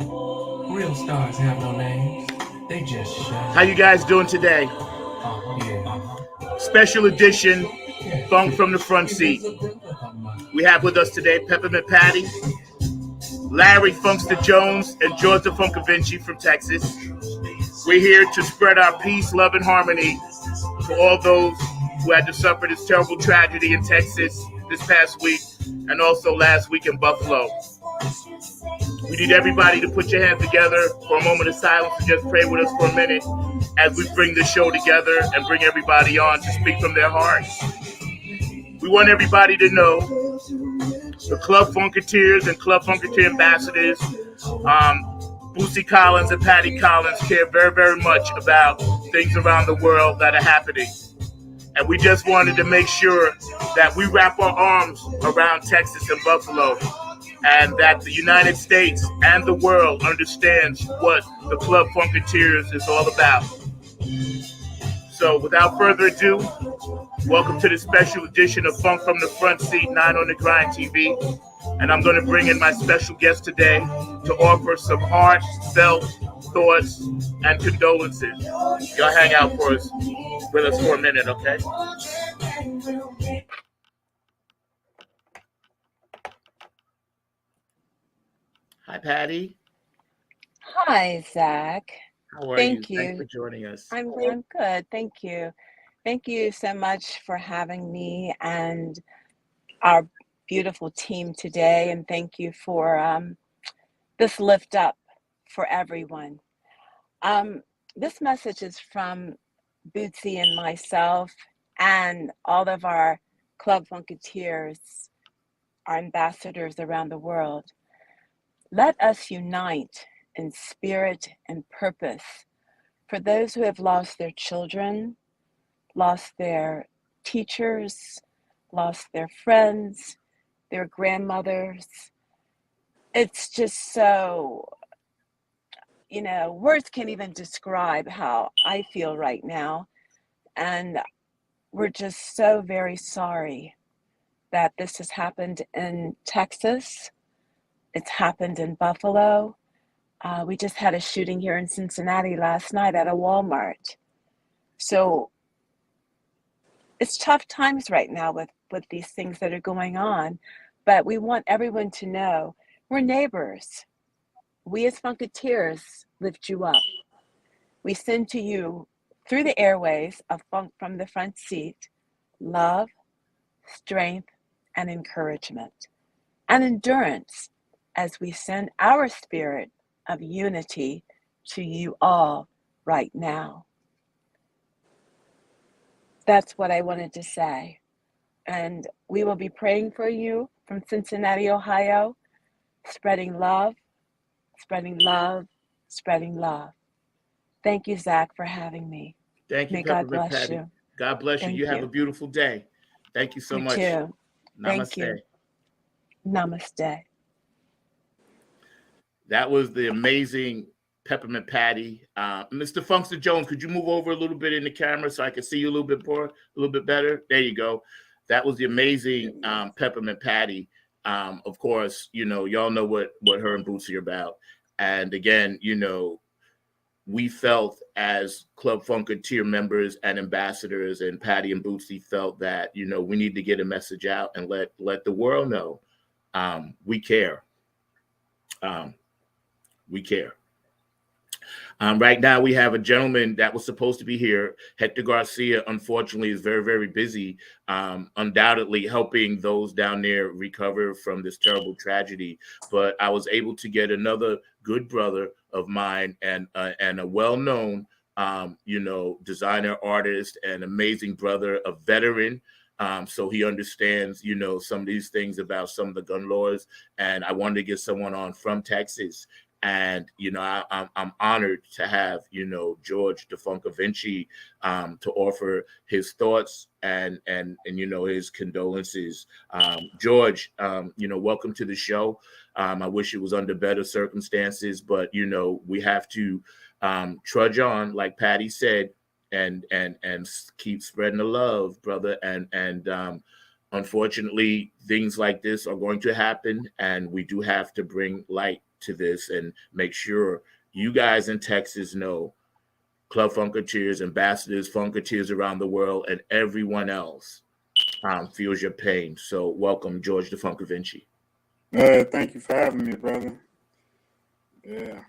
Real stars have no names. They just How shine. you guys doing today? Yeah. Special edition, Yeah. Funk from the Front Seat. We have with us today Peppermint Patty, Larry Funkster Jones, and George the Funkavinci from Texas. We're here to spread our peace, love, and harmony to all those who had to suffer this terrible tragedy in Texas this past week and also last week in Buffalo. We need everybody to put your hands together for a moment of silence and just pray with us for a minute as we bring this show together and bring everybody on to speak from their hearts. We want everybody to know the Club Funketeers and Club Funketeer ambassadors, Boosie Collins and Patty Collins, care very, very much about things around the world that are happening. And we just wanted to make sure that we wrap our arms around Texas and Buffalo, and that the United States and the world understands what the Club Funketeers is all about. So without further ado, welcome to the special edition of Funk from the Front Seat, 9 on the Grind TV. And I'm going to bring in my special guest today to offer some heartfelt thoughts and condolences. Y'all hang out with us for a minute, okay? Hi, Patty. Hi, Zach. How are you? Thank Thanks for you. joining us. I'm good. Thank you. Thank you so much for having me and our beautiful team today. And thank you for this lift up for everyone. Um, this message is from Bootsy and myself and all of our Club Funketeers, our ambassadors around the world. Let us unite in spirit and purpose for those who have lost their children, lost their teachers, lost their friends, their grandmothers. It's just so, words can't even describe how I feel right now. And we're just so very sorry that this has happened in Texas. It's happened in Buffalo. We just had a shooting here in Cincinnati last night at a Walmart. So it's tough times right now with these things that are going on, but we want everyone to know we're neighbors. We as Funketeers lift you up. We send to you through the airways of Funk from the Front Seat love, strength, and encouragement, and endurance as we send our spirit of unity to you all right now. That's what I wanted to say. And we will be praying for you from Cincinnati, Ohio, spreading love, spreading love, spreading love. Thank you, Zach, for having me. Thank you, May God Peppermint bless Patty. you. God bless you. You Thank have a you. beautiful day. Thank you so You much. too. Thank Namaste. you. Namaste. That was the amazing Peppermint Patty. Mr. Funkster Jones, could you move over a little bit in the camera so I can see you a little bit more, a little bit better? There you go. That was the amazing Peppermint Patty. Of course, y'all know what her and Bootsy are about. And again, we felt as Club Funketeer members and ambassadors, and Patty and Bootsy felt that we need to get a message out and let the world know we care. We care. Right now, we have a gentleman that was supposed to be here. Hector Garcia, unfortunately, is very, very busy, undoubtedly helping those down there recover from this terrible tragedy. But I was able to get another good brother of mine and a well-known, designer, artist, and amazing brother, a veteran. So he understands, some of these things about some of the gun laws. And I wanted to get someone on from Texas. And I'm honored to have George the Funkavinci to offer his thoughts and his condolences. George, welcome to the show. I wish it was under better circumstances, but we have to trudge on, like Patty said, and keep spreading the love, brother. And unfortunately, things like this are going to happen, and we do have to bring light to this and make sure you guys in Texas know Club Funketeers, ambassadors, Funketeers around the world, and everyone else feels your pain. So welcome, George the Funkavinci. Thank you for having me, brother. Yeah.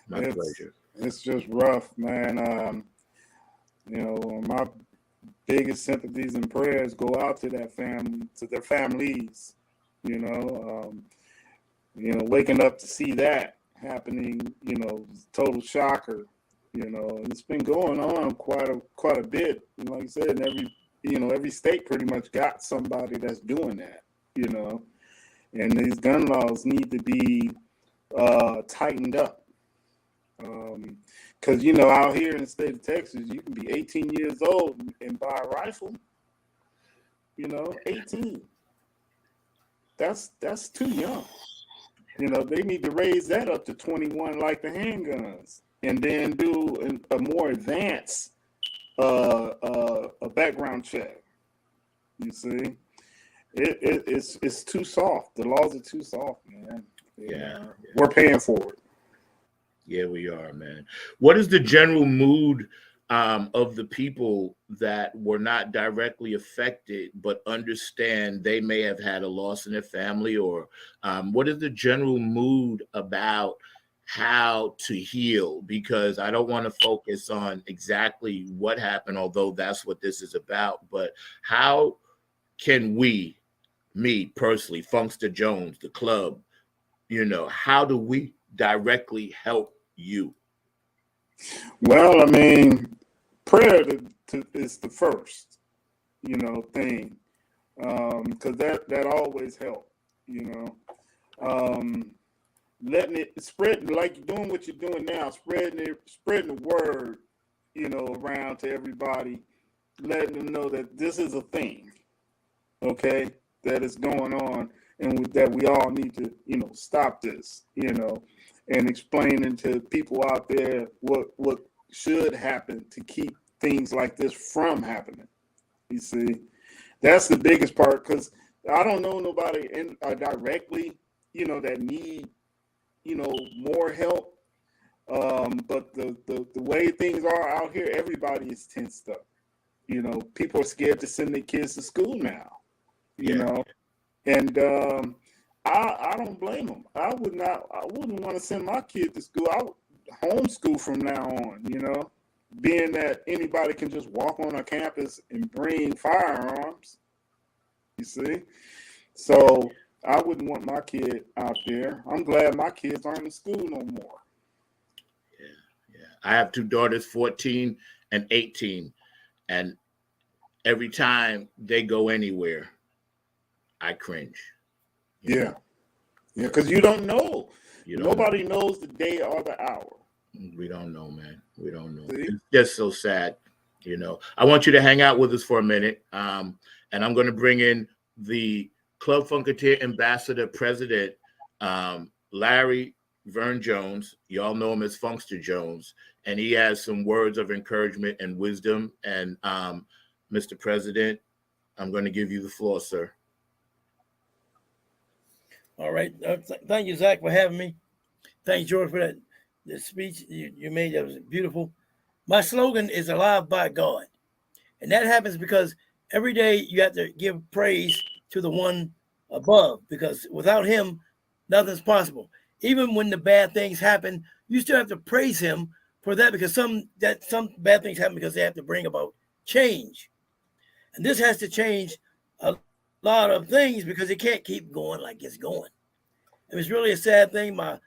My pleasure. It's just rough, man. My biggest sympathies and prayers go out to that family, to their families. Waking up to see that happening, total shocker. It's been going on quite a bit. Like I said, every state pretty much got somebody that's doing that. And these gun laws need to be tightened up. Because, out here in the state of Texas, you can be 18 years old and buy a rifle. 18. That's too young. They need to raise that up to 21 like the handguns, and then do a more advanced a background check. You see? It's too soft. The laws are too soft, man. Yeah. We're paying for it. Yeah, we are, man. What is the general mood of the people that were not directly affected but understand they may have had a loss in their family? Or what is the general mood about how to heal? Because I don't want to focus on exactly what happened, although that's what this is about. But how can we, me personally, Funkster Jones, the club, how do we directly help you? Well, I mean, prayer is the first, thing, because that always helps, letting it spread, like you're doing what you're doing now, spreading the word, around to everybody, letting them know that this is a thing, okay, that is going on, and that we all need to, stop this, and explaining to people out there what should happen to keep things like this from happening. You see, that's the biggest part, because I don't know nobody directly, that need, more help. But the way things are out here, everybody is tensed up. People are scared to send their kids to school now. And I don't blame them. I wouldn't want to send my kid to school. I would homeschool from now on, being that anybody can just walk on a campus and bring firearms, you see? So I wouldn't want my kid out there. I'm glad my kids aren't in school no more. Yeah. I have two daughters, 14 and 18, and every time they go anywhere, I cringe. Yeah, because you don't know. Nobody knows the day or the hour. We don't know, man. We don't know. See? It's just so sad, I want you to hang out with us for a minute, and I'm going to bring in the Club Funketeer Ambassador President, Larry Vern Jones. Y'all know him as Funkster Jones, and he has some words of encouragement and wisdom. And Mr. President, I'm going to give you the floor, sir. All right. Thank you, Zach, for having me. Thank you, George, for the speech you made. That was beautiful. My slogan is alive by God. And that happens because every day you have to give praise to the one above, because without him, nothing's possible. Even when the bad things happen, you still have to praise him for that, because some bad things happen because they have to bring about change. And this has to change a lot of things, because it can't keep going like it's going. It was really a sad thing. My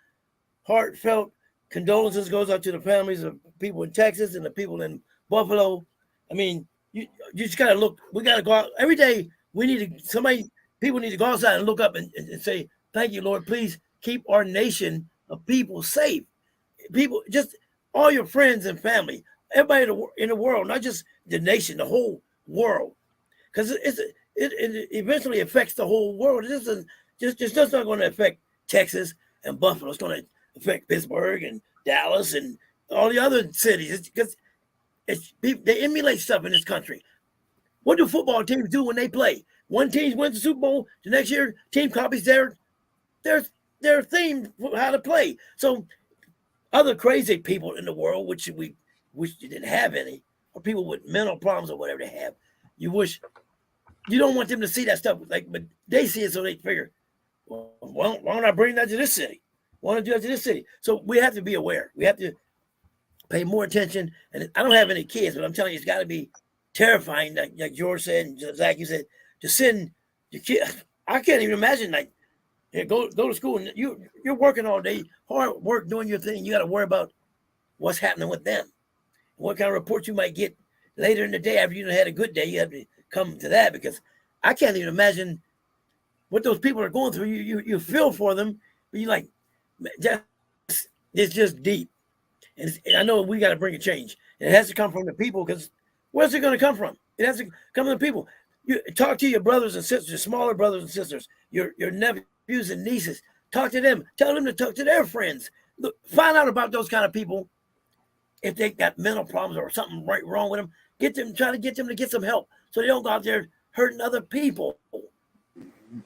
heartfelt condolences goes out to the families of people in Texas and the people in Buffalo. I mean, you just gotta look. We gotta go out every day. People need to go outside and look up and say, "Thank you, Lord. Please keep our nation of people safe." People, just all your friends and family, everybody in the world, not just the nation, the whole world, because it eventually affects the whole world. It's just not going to affect Texas and Buffalo. It's going to affect Pittsburgh and Dallas and all the other cities. Because they emulate stuff in this country. What do football teams do when they play? One team wins the Super Bowl. The next year, team copies their their theme for how to play. So other crazy people in the world, which we wish you didn't have any, or people with mental problems or whatever they have, you don't want them to see that stuff. But they see it, so they figure, well, why don't I bring that to this city? Why don't I do that to this city? So we have to be aware. We have to pay more attention. And I don't have any kids, but I'm telling you, it's got to be terrifying, like George said, and Zach, you said, to send your kid. I can't even imagine, like, go to school and you're working all day, hard work, doing your thing. You got to worry about what's happening with them, what kind of report you might get later in the day after you had a good day. You have to come to that, because I can't even imagine what those people are going through. You feel for them, but you're like, it's just deep. And I know we got to bring a change. And it has to come from the people, because where's it going to come from? It has to come from the people. You talk to your brothers and sisters, your smaller brothers and sisters, your nephews and nieces. Talk to them. Tell them to talk to their friends. Look, find out about those kind of people. If they got mental problems or something wrong with them, try to get them to get some help, so they don't go out there hurting other people.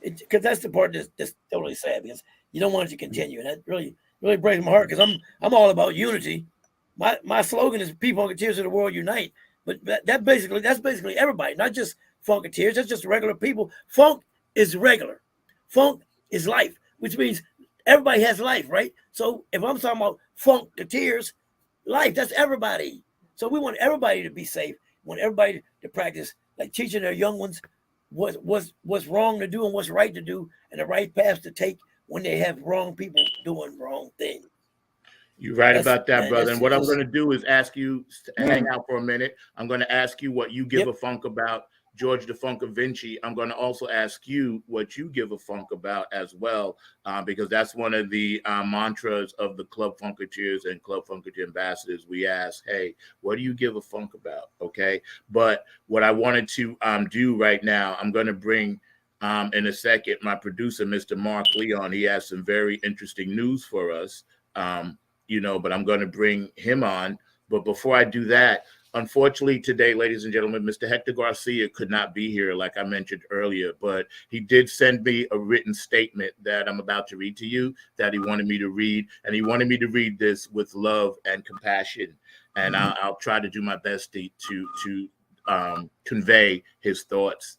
Because that's the part that's totally sad, because you don't want it to continue, and that really breaks my heart, because I'm all about unity. My slogan is "People Funketeers of the World Unite," but that's basically everybody, not just Funketeers. That's just regular people. Funk is regular. Funk is life, which means everybody has life, right? So if I'm talking about Funketeers, life, that's everybody. So we want everybody to be safe. We want everybody to practice, like teaching their young ones what's wrong to do and what's right to do, and the right paths to take when they have wrong people doing wrong things. You're right about that, brother. And what I'm going to do is ask you to hang out for a minute. I'm going to ask you what you give a funk about George the Funk Vinci. I'm going to also ask you what you give a funk about as well, because that's one of the mantras of the Club Funketeers and Club Funketeer ambassadors. We ask, hey, what do you give a funk about? Okay. But what I wanted to do right now, I'm going to bring in a second my producer, Mr. Mark Leon. He has some very interesting news for us, but I'm going to bring him on. But before I do that, unfortunately, today, ladies and gentlemen, Mr. Hector Garcia could not be here, like I mentioned earlier, but he did send me a written statement that I'm about to read to you that he wanted me to read, and he wanted me to read this with love and compassion, and I'll try to do my best to convey his thoughts.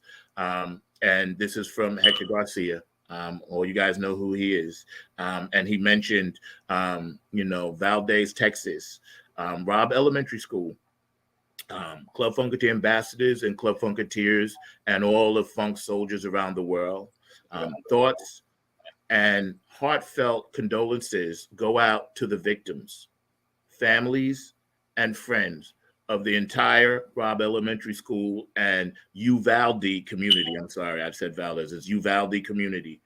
And this is from Hector Garcia. All you guys know who he is, and he mentioned, Valdez, Texas, Robb Elementary School. Club Funketeer ambassadors and Club Funketeers and all the funk soldiers around the world. Thoughts and heartfelt condolences go out to the victims, families, and friends of the entire Robb Elementary School and Uvalde community. I'm sorry, I've said Valdez. It's Uvalde community.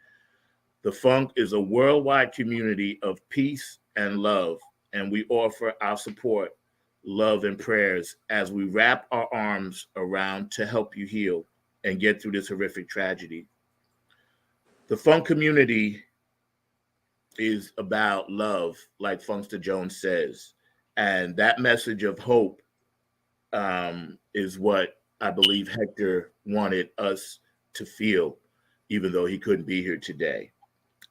The Funk is a worldwide community of peace and love, and we offer our support, love, and prayers as we wrap our arms around to help you heal and get through this horrific tragedy. The Funk community is about love, like Funkster Jones says, and that message of hope is what I believe Hector wanted us to feel, even though he couldn't be here today.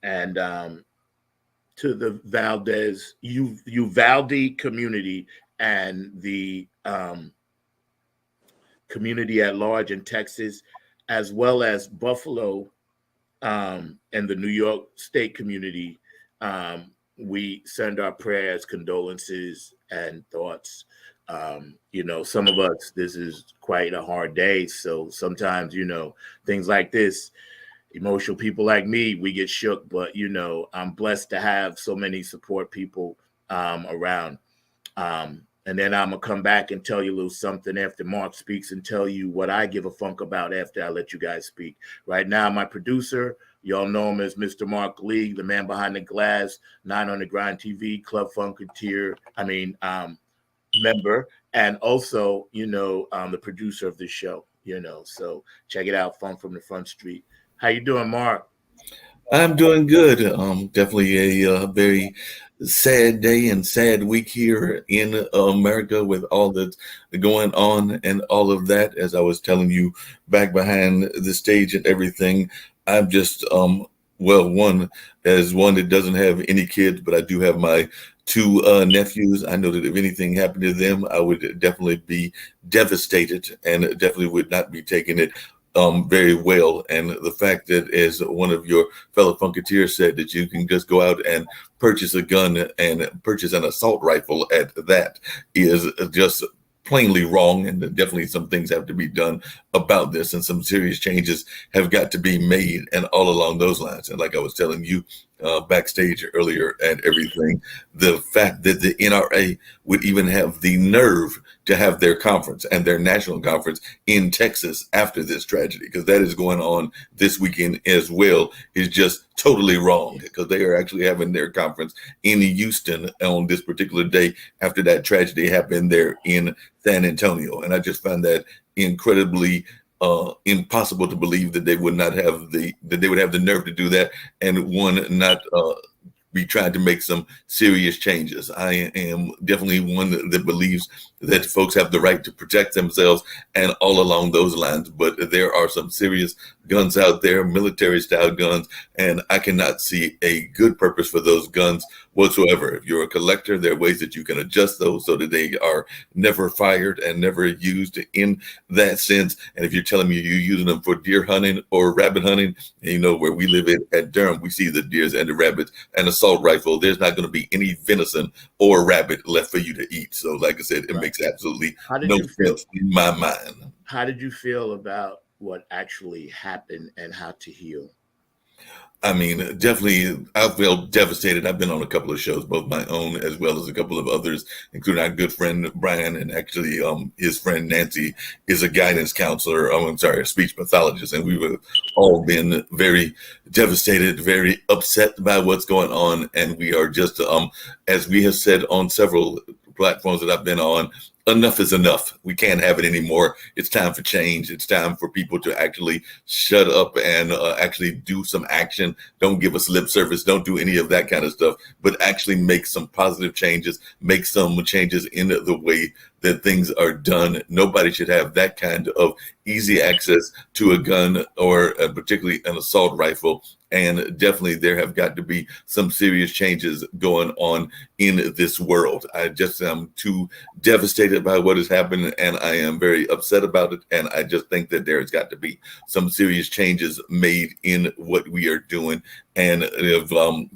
And to the Valdez, Uvalde community, and the community at large in Texas, as well as Buffalo and the New York State community, we send our prayers, condolences, and thoughts. Some of us, this is quite a hard day. So sometimes, things like this, emotional people like me, we get shook. But, I'm blessed to have so many support people around. And then I'm going to come back and tell you a little something after Mark speaks and tell you what I give a funk about after I let you guys speak. Right now, my producer, y'all know him as Mr. Mark Lee, the man behind the glass, 9 on the Grind TV, Club Funketeer, member, and also, the producer of this show, so check it out, Funk from the Front Street. How you doing, Mark? I'm doing good. Definitely a very sad day and sad week here in America with all that's going on and all of that. As I was telling you back behind the stage and everything, I'm just well, one, as one that doesn't have any kids, but I do have my two nephews. I know that if anything happened to them, I would definitely be devastated and definitely would not be taking it very well. And the fact that, as one of your fellow Funketeers said, that you can just go out and purchase a gun and purchase an assault rifle at that is just plainly wrong, and definitely some things have to be done about this, and some serious changes have got to be made, and all along those lines. And like I was telling you backstage earlier and everything, the fact that the NRA would even have the nerve to have their conference and their national conference in Texas after this tragedy, because that is going on this weekend as well, is just totally wrong, because they are actually having their conference in Houston on this particular day after that tragedy happened there in San Antonio. And I just found that incredibly impossible to believe that they would not have the nerve to do that, and one not be trying to make some serious changes. I am definitely one that believes that folks have the right to protect themselves and all along those lines, but there are some serious guns out there, military style guns, and I cannot see a good purpose for those guns whatsoever. If you're a collector, there are ways that you can adjust those so that they are never fired and never used in that sense. And if you're telling me you're using them for deer hunting or rabbit hunting, you know, where we live at Durham, we see the deers and the rabbits and assault rifle. There's not going to be any venison or rabbit left for you to eat. So like I said, it makes absolutely no sense in my mind. How did you feel about what actually happened and how to heal? I mean, definitely, I felt devastated. I've been on a couple of shows, both my own as well as a couple of others, including our good friend Brian, and actually his friend Nancy is a guidance counselor. A speech pathologist, and we've all been very devastated, very upset by what's going on, and we are just, as we have said on several platforms that I've been on, enough is enough. We can't have it anymore. It's time for change. It's time for people to actually shut up and actually do some action. Don't give us lip service. Don't do any of that kind of stuff, but actually make some positive changes, make some changes in the way that things are done. Nobody should have that kind of easy access to a gun, or particularly an assault rifle. And definitely there have got to be some serious changes going on in this world. I just am too devastated by what has happened, and I am very upset about it. And I just think that there has got to be some serious changes made in what we are doing. And if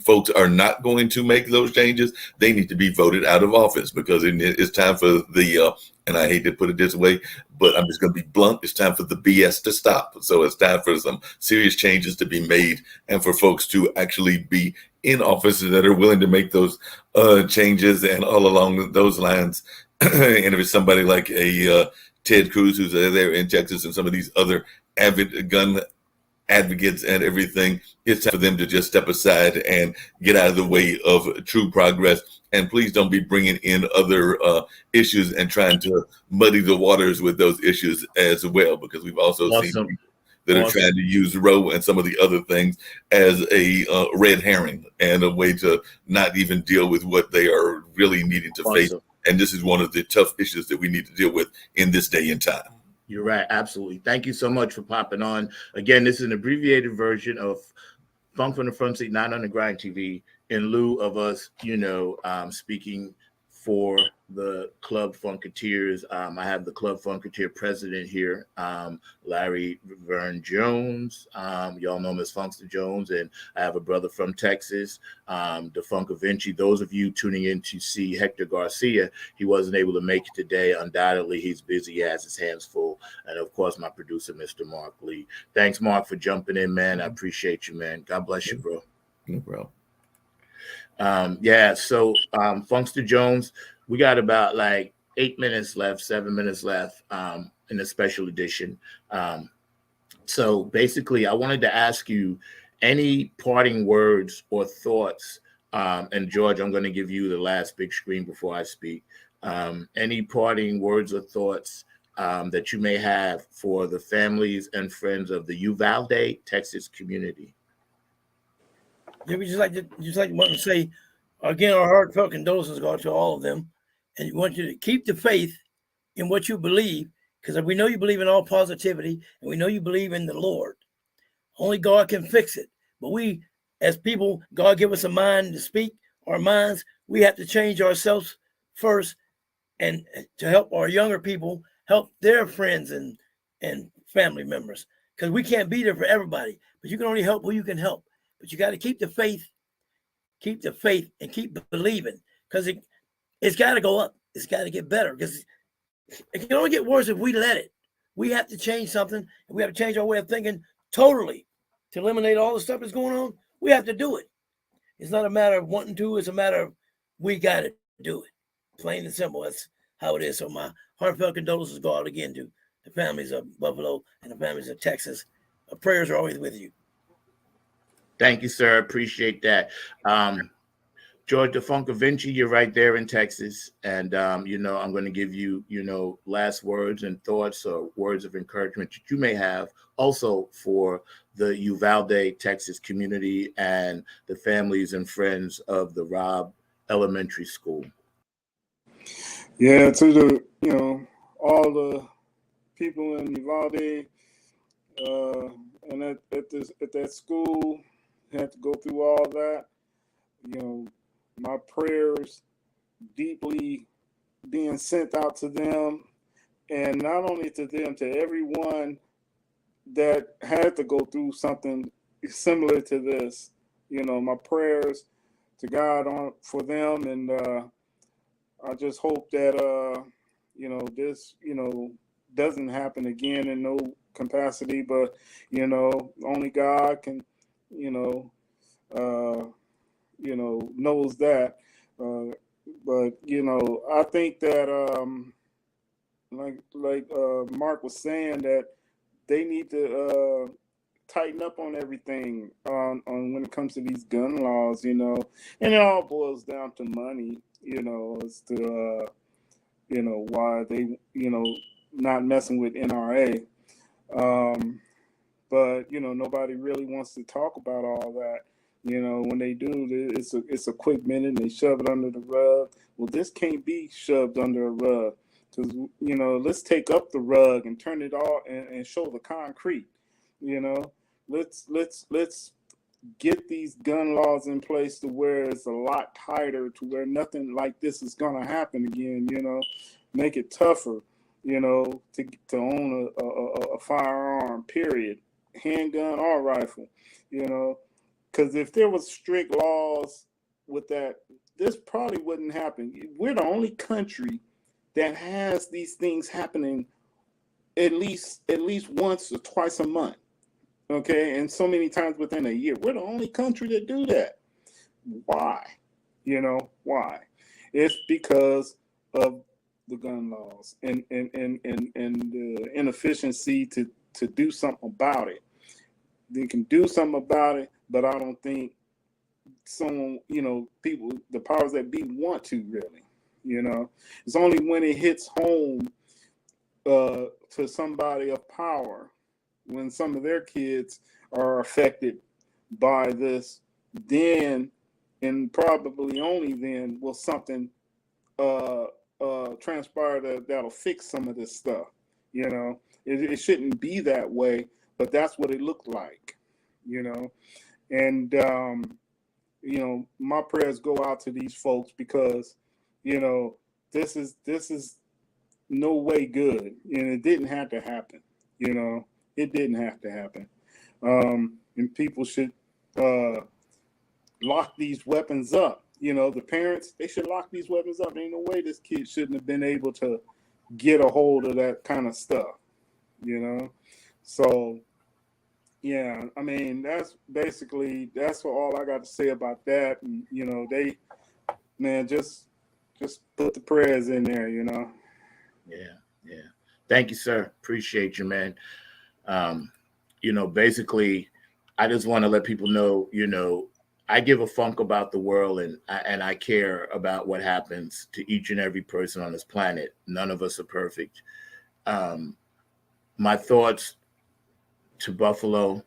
folks are not going to make those changes, they need to be voted out of office, because it's time for the, and I hate to put it this way, but I'm just going to be blunt, it's time for the BS to stop. So it's time for some serious changes to be made, and for folks to actually be in offices that are willing to make those changes, and all along those lines. And if it's somebody like a Ted Cruz, who's there in Texas, and some of these other avid gun advocates and everything, it's time for them to just step aside and get out of the way of true progress. And please don't be bringing in other issues and trying to muddy the waters with those issues as well, because we've also seen people that are trying to use Roe and some of the other things as a red herring and a way to not even deal with what they are really needing to face. And this is one of the tough issues that we need to deal with in this day and time. You're right. Absolutely. Thank you so much for popping on. Again, this is an abbreviated version of Funk from the Front Seat, Not on the Grind TV, in lieu of us, speaking for the Club Funketeers. I have the Club Funketeer president here, Larry Vern Jones. Y'all know him as Funkster Jones, and I have a brother from Texas, DeFunkavinci. Those of you tuning in to see Hector Garcia, he wasn't able to make it today. Undoubtedly, he's busy, he has his hands full. And of course, my producer, Mr. Mark Lee. Thanks, Mark, for jumping in, man. I appreciate you, man. God bless you, bro. No problem. So Funkster Jones, we got about like 7 minutes left in the special edition. So basically, I wanted to ask you any parting words or thoughts. And George, I'm going to give you the last big screen before I speak. Any parting words or thoughts that you may have for the families and friends of the Uvalde, Texas community? Yeah, we just like to say again, our heartfelt condolences go out to all of them, and we want you to keep the faith in what you believe, because we know you believe in all positivity, and we know you believe in the Lord. Only God can fix it, but we as people, God give us a mind to speak our minds. We have to change ourselves first, and to help our younger people help their friends and family members, because we can't be there for everybody, but you can only help who you can help. But you got to keep the faith, and keep believing, because it's got to go up. It's got to get better, because it can only get worse if we let it. We have to change something, and we have to change our way of thinking totally to eliminate all the stuff that's going on. We have to do it. It's not a matter of wanting to, it's a matter of we got to do it. Plain and simple. That's how it is. So my heartfelt condolences go out again to the families of Buffalo and the families of Texas. Our prayers are always with you. Thank you, sir. Appreciate that. George DeFuncovinci, you're right there in Texas. And, I'm going to give you, last words and thoughts or words of encouragement that you may have also for the Uvalde, Texas community and the families and friends of the Robb Elementary School. Yeah, to the, all the people in Uvalde and at that school had to go through all that. My prayers deeply being sent out to them, and not only to them, to everyone that had to go through something similar to this. My prayers to God for them, and I just hope that this doesn't happen again in no capacity, but only God can knows that. But I think that like Mark was saying, that they need to tighten up on everything on when it comes to these gun laws, and it all boils down to money, as to why they not messing with NRA. But nobody really wants to talk about all that. When they do, it's a quick minute and they shove it under the rug. Well, this can't be shoved under a rug, because let's take up the rug and turn it all and show the concrete. Let's get these gun laws in place to where it's a lot tighter, to where nothing like this is gonna happen again. Make it tougher. To own a firearm. Period, handgun or rifle. Because if there was strict laws with that, this probably wouldn't happen. We're the only country that has these things happening at least once or twice a month, okay? And so many times within a year. We're the only country that do that. Why? Why? It's because of the gun laws and the inefficiency to do something about it. They can do something about it, but I don't think someone, people, the powers that be want to really, It's only when it hits home to somebody of power, when some of their kids are affected by this, then, and probably only then, will something transpire that'll fix some of this stuff. It shouldn't be that way, but that's what it looked like, and my prayers go out to these folks, because this is no way good, and it didn't have to happen. It didn't have to happen, and people should lock these weapons up. The parents, they should lock these weapons up. Ain't no way this kid shouldn't have been able to get a hold of that kind of stuff. So yeah, I mean, that's all I got to say about that. And they, man, just put the prayers in there. Yeah. Thank you, sir. Appreciate you, man. Basically, I just want to let people know, I give a funk about the world, and I care about what happens to each and every person on this planet. None of us are perfect. My thoughts to Buffalo,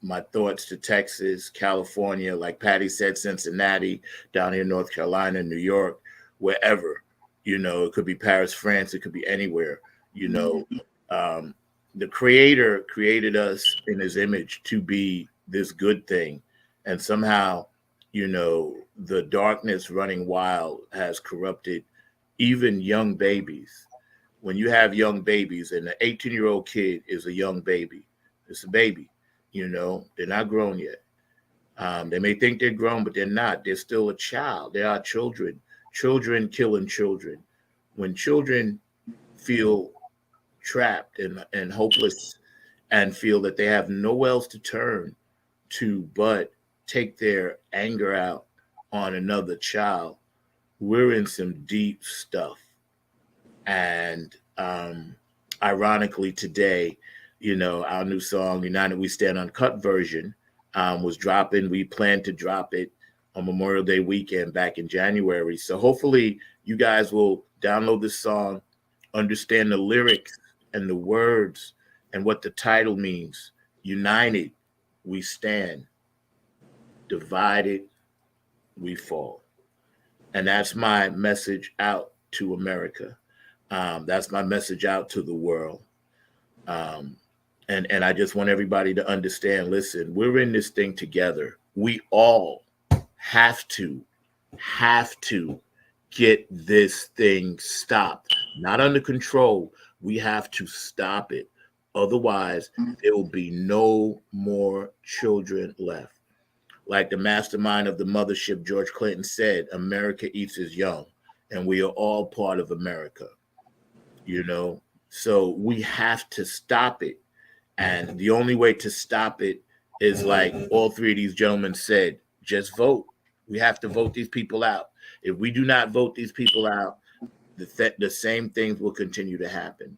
my thoughts to Texas, California, like Patty said, Cincinnati, down here in North Carolina, New York, wherever, it could be Paris, France, it could be anywhere, the Creator created us in his image to be this good thing, And somehow, the darkness running wild has corrupted even young babies. When you have young babies, and an 18-year-old kid is a young baby, it's a baby, they're not grown yet. They may think they're grown, but they're not. They're still a child. They are children killing children. When children feel trapped and hopeless and feel that they have nowhere else to turn to but take their anger out on another child, we're in some deep stuff. And ironically today, our new song, United We Stand Uncut version, was dropping. We plan to drop it on Memorial Day weekend back in January. So hopefully you guys will download this song, understand the lyrics and the words and what the title means. United we stand, divided we fall. And that's my message out to America. That's my message out to the world. And I just want everybody to understand, listen, we're in this thing together. We all have to get this thing stopped, not under control. We have to stop it. Otherwise, there will be no more children left. Like the mastermind of the mothership, George Clinton, said, America eats its young, and we are all part of America, So we have to stop it. And the only way to stop it is, like all three of these gentlemen said, just vote. We have to vote these people out. If we do not vote these people out, the same things will continue to happen.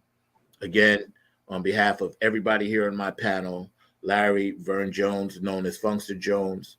Again, on behalf of everybody here on my panel, Larry Vern Jones, known as Funkster Jones,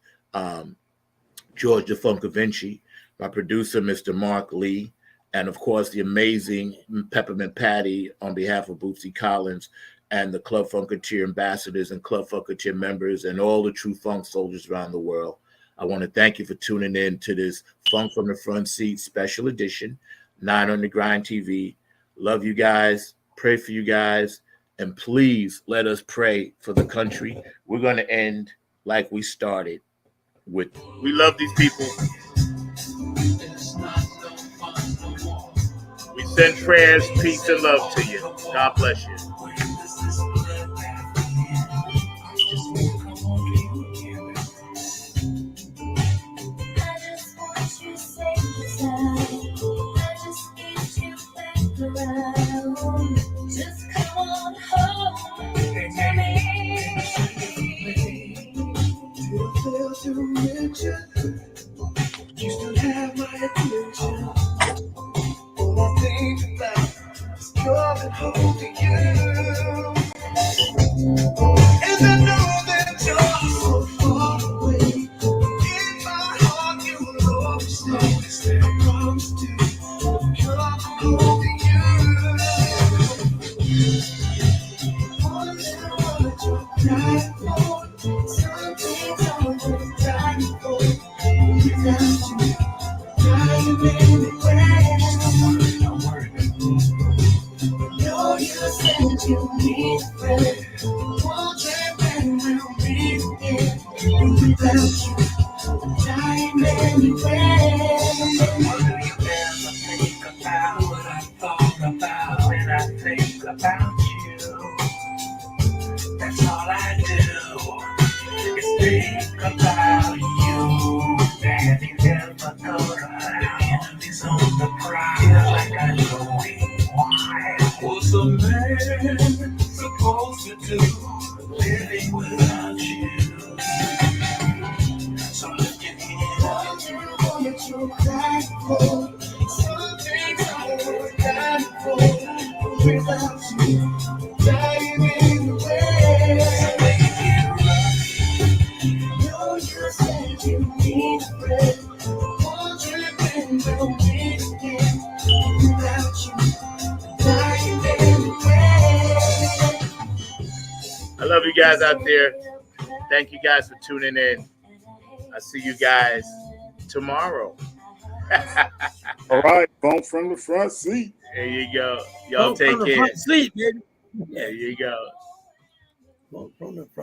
George the Funkavinci, my producer, Mr. Mark Lee, and of course, the amazing Peppermint Patty on behalf of Bootsy Collins and the Club Funketeer ambassadors and Club Funketeer members and all the true funk soldiers around the world. I want to thank you for tuning in to this Funk from the Front Seat special edition, 9 on the Grind TV. Love you guys. Pray for you guys. And please let us pray for the country. We're going to end like we started with. We love these people. We send prayers, peace, and love to you. God bless you. Just come on home to me. Still fail to mention, you still have my attention. All I think about is coming home to you. And I know that you're so far away. In my heart, you will always stay. I promise to come home to you. You need a friend, won't and will be again. And without you, I'm dying anyway. Do you ever think about what I thought about when I think about you? That's all I do, is think about you. And you never thought about enemies on the prowl like I know it. Why? What's a man supposed to do living without you? So lift your head up. What you're crying for. Some things I would die for. Without you, dying in the way. So make it right. Know you said you need a friend. Wondering when they'll meet again. Without you. I love you guys out there. Thank you guys for tuning in. I'll see you guys tomorrow. All right, Funk from the Front Seat. There you go. Y'all Funk take from the care. front seat, baby. There you go. Funk from the front